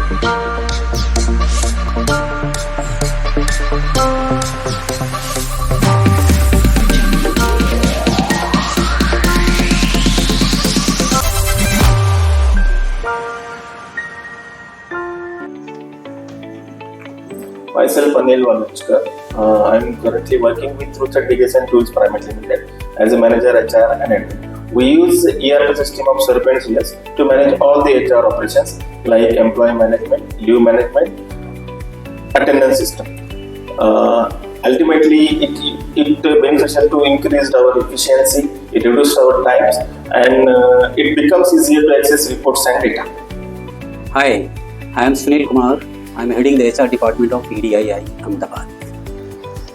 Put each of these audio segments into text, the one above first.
Myself Anil Vanachkar. I am currently working with 𝗧𝗿𝗍𝗂𝗧 Private Limited as a manager HR and admin. We use ERP system of Serpent CS to manage all the HR operations like employee management, leave management, attendance system. Ultimately, it beneficial to increase our efficiency, it reduces our times, and it becomes easier to access reports and data. Hi, I am Sunil Kumar. I am heading the HR department of EDII, Ahmedabad.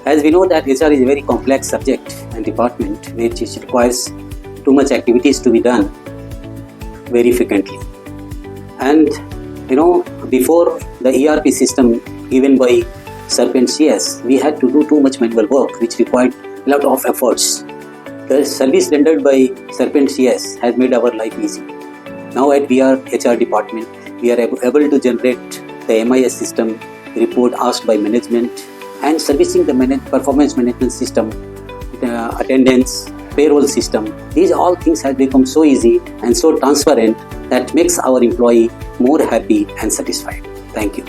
As we know that HR is a very complex subject and department which requires too much activities to be done very frequently. And before the ERP system given by Serpent CS, we had to do too much manual work which required a lot of efforts. The service rendered by Serpent CS has made our life easy. Now at VR HR department, we are able to generate the MIS system, report asked by management, and servicing the performance management system, attendance, payroll system. These all things have become so easy and so transparent that makes our employee more happy and satisfied. Thank you.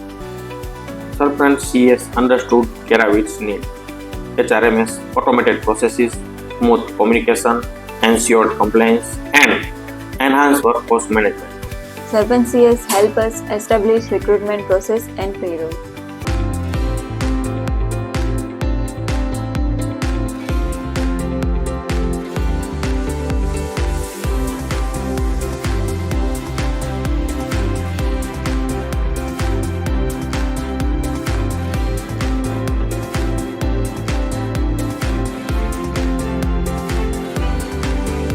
Serpent CS understood 𝗂𝗏𝗧𝗏𝗏 need. HRMS, automated processes, smooth communication, ensured compliance, and enhanced workforce management. Serpent CS help us establish recruitment process and payroll.